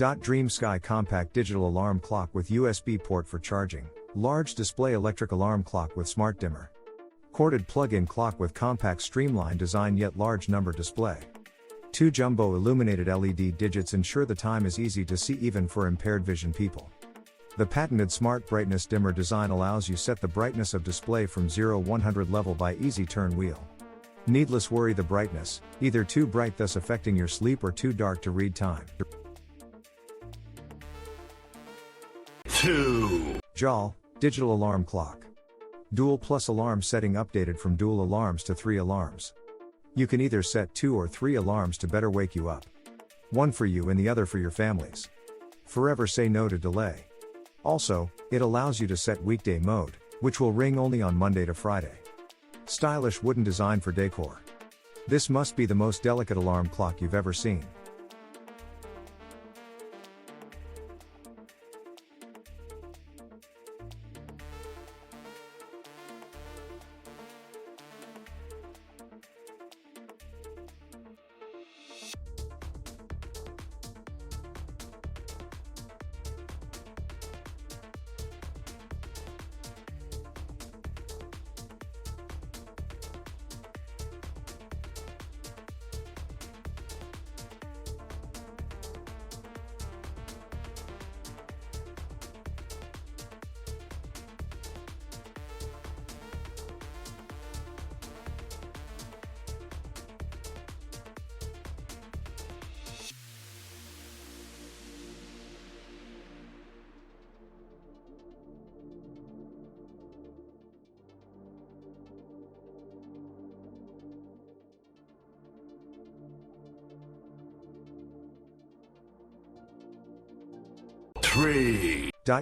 DreamSky compact digital alarm clock with USB port for charging, large display electric alarm clock with smart dimmer. Corded plug-in clock with compact streamlined design yet large number display. 2 jumbo illuminated LED digits ensure the time is easy to see even for impaired vision people. The patented smart brightness dimmer design allows you set the brightness of display from 0-100 level by easy turn wheel. Needless worry the brightness, either too bright thus affecting your sleep or too dark to read time. 2. JAL, digital alarm clock. Dual plus alarm setting updated from dual alarms to 3 alarms. You can either set 2 or 3 alarms to better wake you up. One for you and the other for your families. Forever say no to delay. Also, it allows you to set weekday mode, which will ring only on Monday to Friday. Stylish wooden design for decor. This must be the most delicate alarm clock you've ever seen.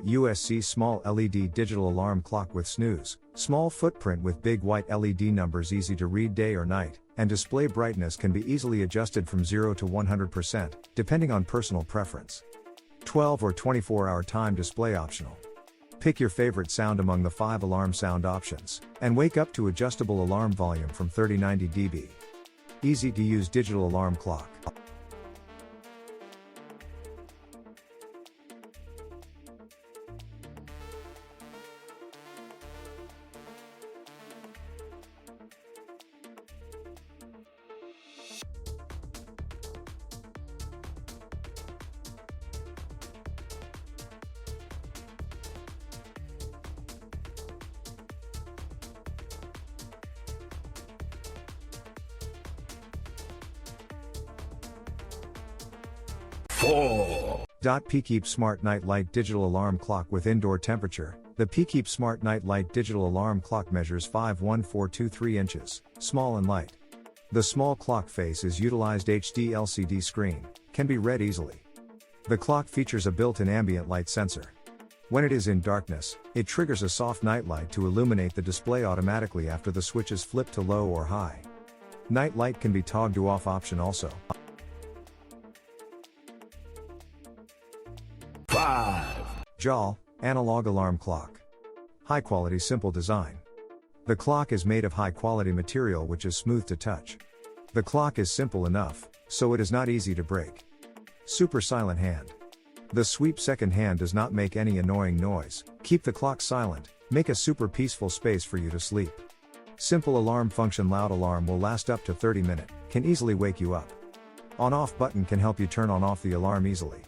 USCCE small LED digital alarm clock with Snooze, small footprint with big white LED numbers easy to read day or night, and display brightness can be easily adjusted from 0 to 100%, depending on personal preference. 12 or 24-hour time display optional. Pick your favorite sound among the 5 alarm sound options, and wake up to adjustable alarm volume from 30-90 dB. Easy to use digital alarm clock. PEAKEEP Smart Night Light Digital Alarm Clock with Indoor Temperature. The PEAKEEP Smart Night Light Digital Alarm Clock measures 5.1423 inches, small and light. The small clock face is utilized HD LCD screen, can be read easily. The clock features a built-in ambient light sensor. When it is in darkness, it triggers a soft night light to illuminate the display automatically after the switch is flipped to low or high. Night light can be toggled to off option also. 5. JAL, analog alarm clock. High quality simple design. The clock is made of high quality material which is smooth to touch. The clock is simple enough, so it is not easy to break. Super silent hand. The sweep second hand does not make any annoying noise, keep the clock silent, make a super peaceful space for you to sleep. Simple alarm function loud alarm will last up to 30 minutes, can easily wake you up. On off button can help you turn on off the alarm easily.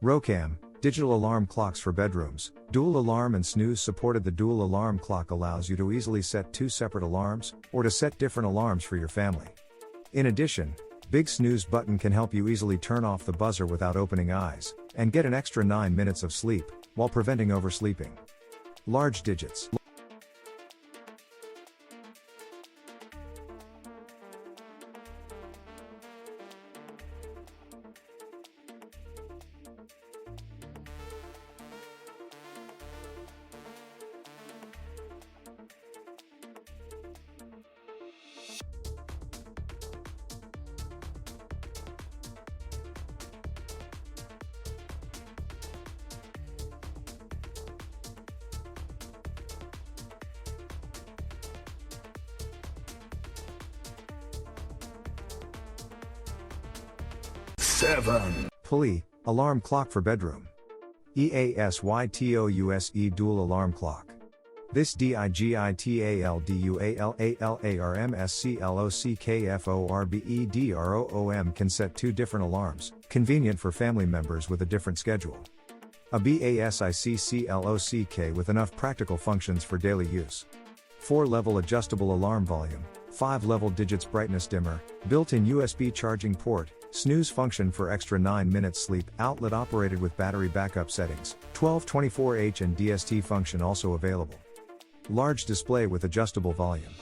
ROCAM, digital alarm clocks for bedrooms. Dual alarm and Snooze supported. The dual alarm clock allows you to easily set 2 separate alarms, or to set different alarms for your family. In addition, big Snooze button can help you easily turn off the buzzer without opening eyes, and get an extra 9 minutes of sleep, while preventing oversleeping. Large digits. 7. PEAKEEP, alarm clock for bedroom. EASYTOUSE dual alarm clock. This DIGITALDUALARMSCLOCKFORBEDROOM can set 2 different alarms, convenient for family members with a different schedule. A BASICCLOCK with enough practical functions for daily use. 4-level adjustable alarm volume, 5-level digits brightness dimmer, built-in USB charging port, snooze function for extra 9 minutes sleep, outlet operated with battery backup settings, 1224H and DST function also available. Large display with adjustable volume.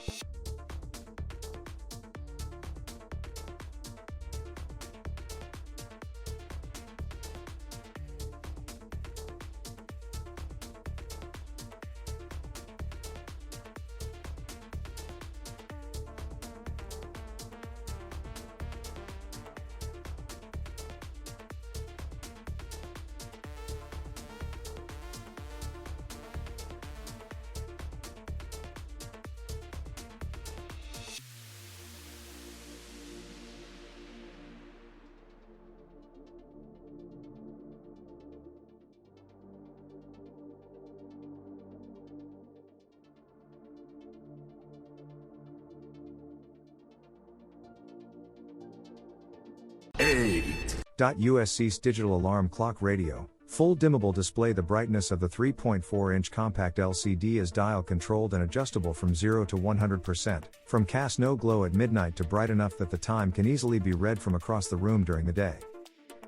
USCCE digital alarm clock radio, full dimmable display. The brightness of the 3.4-inch compact LCD is dial controlled and adjustable from 0 to 100%, from cast no glow at midnight to bright enough that the time can easily be read from across the room during the day.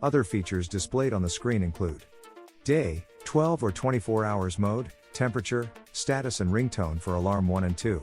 Other features displayed on the screen include day, 12 or 24 hours mode, temperature, status and ringtone for alarm 1 and 2.